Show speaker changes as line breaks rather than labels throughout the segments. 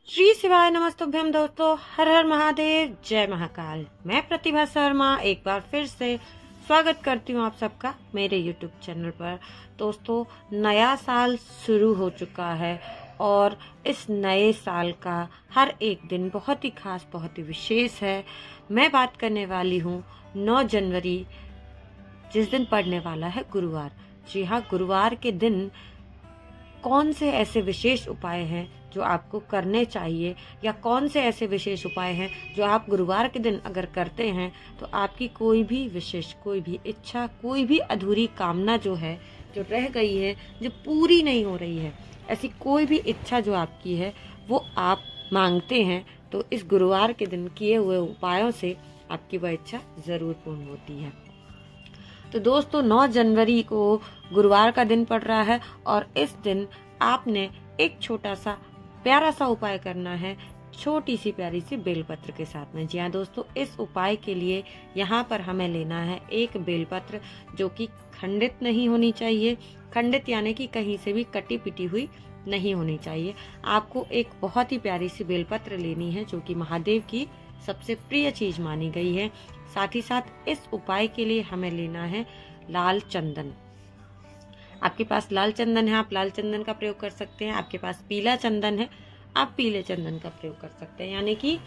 श्री शिवाय नमस्तुभ्यम दोस्तों, हर हर महादेव, जय महाकाल। मैं प्रतिभा शर्मा एक बार फिर से स्वागत करती हूँ आप सबका मेरे यूट्यूब चैनल पर। दोस्तों, नया साल शुरू हो चुका है और इस नए साल का हर एक दिन बहुत ही खास, बहुत ही विशेष है। मैं बात करने वाली हूँ 9 जनवरी, जिस दिन पड़ने वाला है गुरुवार। जी हाँ, गुरुवार के दिन कौन से ऐसे विशेष उपाय हैं जो आपको करने चाहिए, या कौन से ऐसे विशेष उपाय हैं जो आप गुरुवार के दिन अगर करते हैं तो आपकी कोई भी विशेष, कोई भी इच्छा, कोई भी अधूरी कामना जो है, जो रह गई है, जो पूरी नहीं हो रही है, ऐसी कोई भी इच्छा जो आपकी है वो आप मांगते हैं, तो इस गुरुवार के दिन किए हुए उपायों से आपकी वह इच्छा जरूर पूर्ण होती है। तो दोस्तों, 9 जनवरी को गुरुवार का दिन पड़ रहा है और इस दिन आपने एक छोटा सा प्यारा सा उपाय करना है, छोटी सी प्यारी सी बेलपत्र के साथ में। जी हाँ दोस्तों, इस उपाय के लिए यहाँ पर हमें लेना है एक बेलपत्र जो कि खंडित नहीं होनी चाहिए। खंडित यानी कि कहीं से भी कटी पिटी हुई नहीं होनी चाहिए। आपको एक बहुत ही प्यारी सी बेलपत्र लेनी है जो कि महादेव की सबसे प्रिय चीज मानी गई है। साथ ही साथ इस उपाय के लिए हमें लेना है लाल चंदन। आपके पास लाल चंदन है, आप लाल चंदन का प्रयोग कर सकते हैं। आपके पास पीला चंदन है, आप पीले चंदन का प्रयोग कर सकते हैं। यानी कि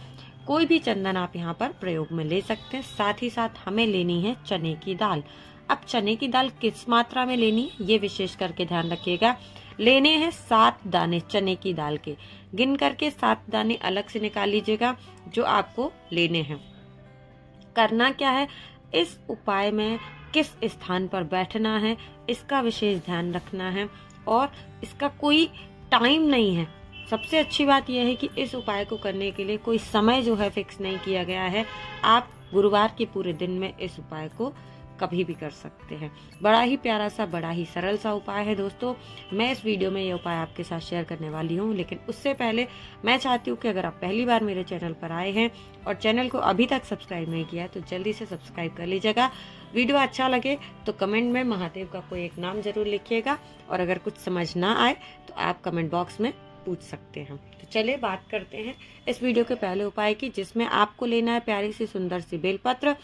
कोई भी चंदन आप यहाँ पर प्रयोग में ले सकते हैं। साथ ही साथ हमें लेनी है चने की दाल। अब चने की दाल किस मात्रा में लेनी है ये विशेष करके ध्यान रखिएगा। लेने हैं 7 दाने चने की दाल के, गिन करके 7 दाने अलग से निकाल लीजिएगा जो आपको लेने हैं। करना क्या है, इस उपाय में किस स्थान पर बैठना है इसका विशेष ध्यान रखना है और इसका कोई टाइम नहीं है। सबसे अच्छी बात यह है कि इस उपाय को करने के लिए कोई समय जो है फिक्स नहीं किया गया है। आप गुरुवार के पूरे दिन में इस उपाय को कभी भी कर सकते हैं। बड़ा ही प्यारा सा, बड़ा ही सरल सा उपाय है दोस्तों। मैं इस वीडियो में ये उपाय आपके साथ शेयर करने वाली हूँ, लेकिन उससे पहले मैं चाहती हूँ कि अगर आप पहली बार मेरे चैनल पर आए हैं और चैनल को अभी तक सब्सक्राइब नहीं किया है तो जल्दी से सब्सक्राइब कर लीजिएगा। वीडियो अच्छा लगे तो कमेंट में महादेव का कोई एक नाम जरूर लिखिएगा, और अगर कुछ समझ ना आए तो आप कमेंट बॉक्स में पूछ सकते हैं। तो चलिए बात करते हैं इस वीडियो के पहले उपाय की, जिसमें आपको लेना है प्यारी सी सुंदर सी बेलपत्र,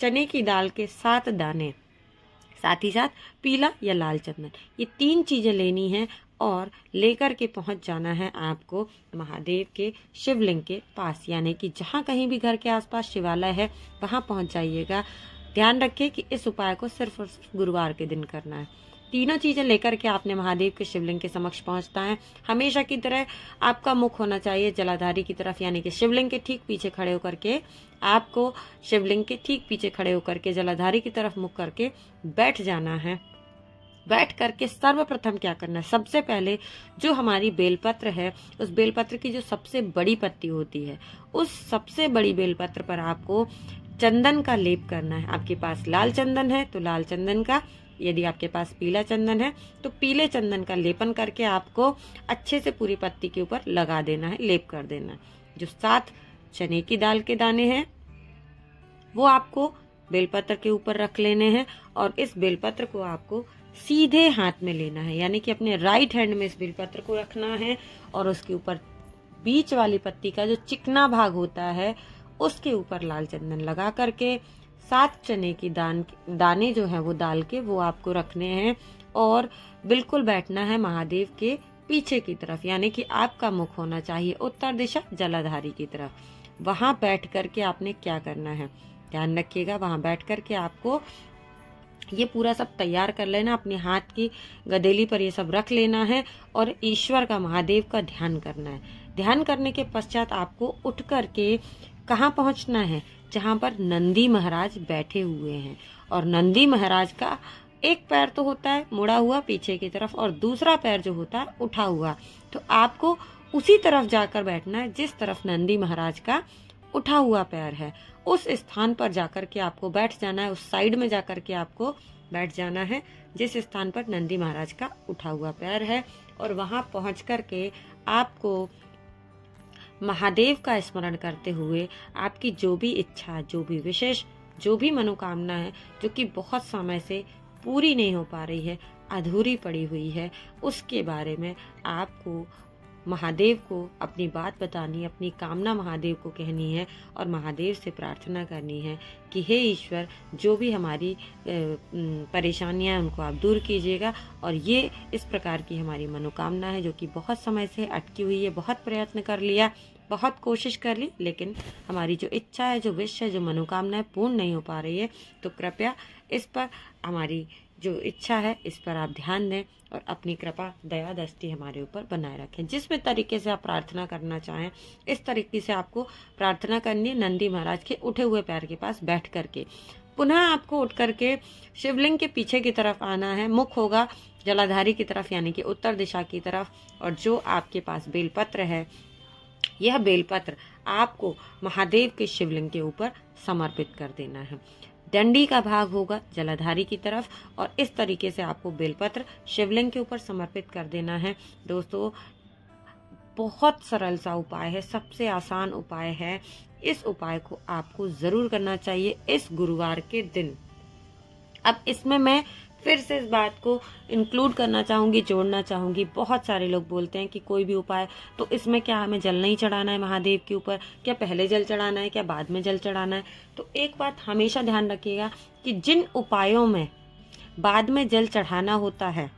चने की दाल के 7 दाने, साथ ही साथ पीला या लाल चंदन। ये 3 चीजें लेनी है और लेकर के पहुंच जाना है आपको महादेव के शिवलिंग के पास। यानी कि जहां कहीं भी घर के आसपास शिवालय है वहां पहुंच जाइएगा। ध्यान रखिए कि इस उपाय को सिर्फ गुरुवार के दिन करना है। तीनों चीजें लेकर के आपने महादेव के शिवलिंग के समक्ष पहुंचना है। हमेशा की तरह आपका मुख होना चाहिए जलाधारी की तरफ, यानी कि शिवलिंग के ठीक पीछे खड़े होकर के आपको शिवलिंग के ठीक पीछे खड़े होकर के जलाधारी की तरफ मुख करके बैठ जाना है। बैठ करके सर्वप्रथम क्या करना है, सबसे पहले जो हमारी बेलपत्र है उस बेलपत्र की जो सबसे बड़ी पत्ती होती है, उस सबसे बड़ी बेलपत्र पर आपको चंदन का लेप करना है। आपके पास लाल चंदन है तो लाल चंदन का, यदि आपके पास पीला चंदन है तो पीले चंदन का लेपन करके आपको अच्छे से पूरी पत्ती के ऊपर लगा देना है, लेप कर देना है। जो 7 चने की दाल के दाने हैं वो आपको बेलपत्र के ऊपर रख लेने हैं और इस बेलपत्र को आपको सीधे हाथ में लेना है। यानी कि अपने राइट हैंड में इस बेलपत्र को रखना है और उसके ऊपर बीच वाली पत्ती का जो चिकना भाग होता है उसके ऊपर लाल चंदन लगा करके 7 चने की दाने जो है वो दाल के, वो आपको रखने हैं और बिल्कुल बैठना है महादेव के पीछे की तरफ। यानी कि आपका मुख होना चाहिए उत्तर दिशा जलाधारी की तरफ। वहां बैठ करके आपने क्या करना है, ध्यान रखिएगा, वहां बैठ करके आपको ये पूरा सब तैयार कर लेना। अपने हाथ की गदेली पर ये सब रख लेना है और ईश्वर का, महादेव का ध्यान करना है। ध्यान करने के पश्चात आपको उठ करके कहाँ पहुंचना है, जहां पर नंदी महाराज बैठे हुए हैं। और नंदी महाराज का एक पैर तो होता है मुड़ा हुआ पीछे की तरफ और दूसरा पैर जो होता है उठा हुआ, तो आपको उसी तरफ जाकर बैठना है जिस तरफ नंदी महाराज का उठा हुआ पैर है। उस स्थान पर जाकर के आपको बैठ जाना है, उस साइड में जाकर के आपको बैठ जाना है जिस स्थान पर नंदी महाराज का उठा हुआ पैर है। और वहां पहुंच करके आपको महादेव का स्मरण करते हुए आपकी जो भी इच्छा, जो भी विशेष, जो भी मनोकामना है जो कि बहुत समय से पूरी नहीं हो पा रही है, अधूरी पड़ी हुई है, उसके बारे में आपको महादेव को अपनी बात बतानी, अपनी कामना महादेव को कहनी है और महादेव से प्रार्थना करनी है कि हे ईश्वर, जो भी हमारी परेशानियां उनको आप दूर कीजिएगा। और ये इस प्रकार की हमारी मनोकामना है जो कि बहुत समय से अटकी हुई है। बहुत प्रयत्न कर लिया, बहुत कोशिश कर ली, लेकिन हमारी जो इच्छा है, जो विश है, जो मनोकामना है, पूर्ण नहीं हो पा रही है। तो कृपया इस पर, हमारी जो इच्छा है इस पर आप ध्यान दें और अपनी कृपा दया दृष्टि हमारे ऊपर बनाए रखें। जिस भी तरीके से आप प्रार्थना करना चाहें, इस तरीके से आपको प्रार्थना करनी है नंदी महाराज के उठे हुए पैर के पास बैठ करके। पुनः आपको उठ करके शिवलिंग के पीछे की तरफ आना है। मुख होगा जलाधारी की तरफ, यानी कि उत्तर दिशा की तरफ। और जो आपके पास बेलपत्र है, यह बेलपत्र आपको महादेव के शिवलिंग के ऊपर समर्पित कर देना है। डंडी का भाग होगा जलाधारी की तरफ और इस तरीके से आपको बेलपत्र शिवलिंग के ऊपर समर्पित कर देना है। दोस्तों, बहुत सरल सा उपाय है, सबसे आसान उपाय है। इस उपाय को आपको जरूर करना चाहिए इस गुरुवार के दिन। अब इसमें मैं फिर से इस बात को इंक्लूड करना चाहूंगी, जोड़ना चाहूंगी। बहुत सारे लोग बोलते हैं कि कोई भी उपाय, तो इसमें क्या हमें जल नहीं चढ़ाना है महादेव के ऊपर, क्या पहले जल चढ़ाना है, क्या बाद में जल चढ़ाना है। तो एक बात हमेशा ध्यान रखिएगा कि जिन उपायों में बाद में जल चढ़ाना होता है,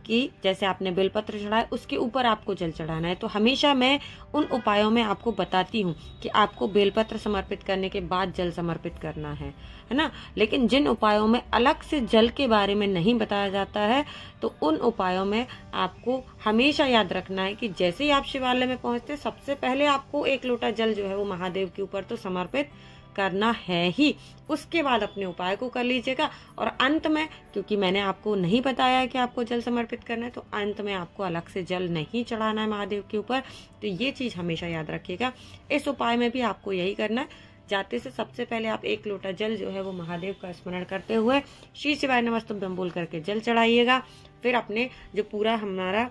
कि जैसे आपने बेलपत्र चढ़ाया उसके ऊपर आपको जल चढ़ाना है, तो हमेशा मैं उन उपायों में आपको बताती हूँ कि आपको बेलपत्र समर्पित करने के बाद जल समर्पित करना है ना। लेकिन जिन उपायों में अलग से जल के बारे में नहीं बताया जाता है, तो उन उपायों में आपको हमेशा याद रखना है कि जैसे ही आप शिवालय में पहुंचते, सबसे पहले आपको 1 लोटा जल जो है वो महादेव के ऊपर तो समर्पित करना है ही। उसके बाद अपने उपाय को कर लीजिएगा। और अंत में, क्योंकि मैंने आपको नहीं बताया है कि आपको जल समर्पित करना है, तो अंत में आपको अलग से जल नहीं चढ़ाना है महादेव के ऊपर। तो ये चीज हमेशा याद रखिएगा। इस उपाय में भी आपको यही करना है। जाते से सबसे पहले आप 1 लोटा जल जो है वो महादेव का स्मरण करते हुए श्री शिवाय नमस्तुभ्यं बोल करके जल चढ़ाइएगा। फिर अपने जो पूरा हमारा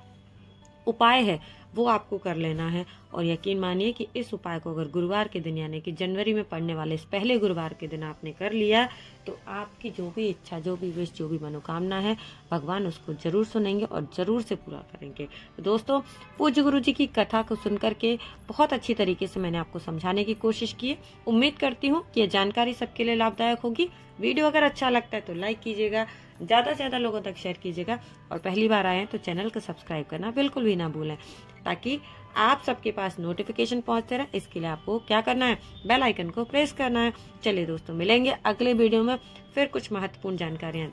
उपाय है वो आपको कर लेना है। और यकीन मानिए कि इस उपाय को अगर गुरुवार के दिन, यानी कि जनवरी में पड़ने वाले इस पहले गुरुवार के दिन आपने कर लिया, तो आपकी जो भी इच्छा, जो भी विश, जो भी मनोकामना है, भगवान उसको जरूर सुनेंगे और जरूर से पूरा करेंगे। तो दोस्तों, पूज्य गुरु जी की कथा को सुनकर के बहुत अच्छी तरीके से मैंने आपको समझाने की कोशिश की है। उम्मीद करती हूँ कि यह जानकारी सबके लिए लाभदायक होगी। वीडियो अगर अच्छा लगता है तो लाइक कीजिएगा, ज्यादा से ज्यादा लोगों तक शेयर कीजिएगा और पहली बार आए हैं तो चैनल को सब्सक्राइब करना बिल्कुल भी ना भूलें, ताकि आप सबके पास नोटिफिकेशन पहुंचते रहे। इसके लिए आपको क्या करना है, बेल आइकन को प्रेस करना है। चलिए दोस्तों, मिलेंगे अगले वीडियो में फिर कुछ महत्वपूर्ण जानकारियां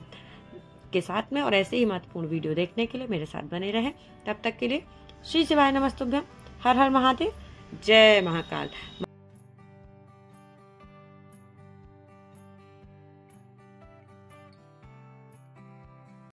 के साथ में। और ऐसे ही महत्वपूर्ण वीडियो देखने के लिए मेरे साथ बने रहें। तब तक के लिए श्री शिवाय नमस्तुभ्यं, हर हर महादेव, जय महाकाल।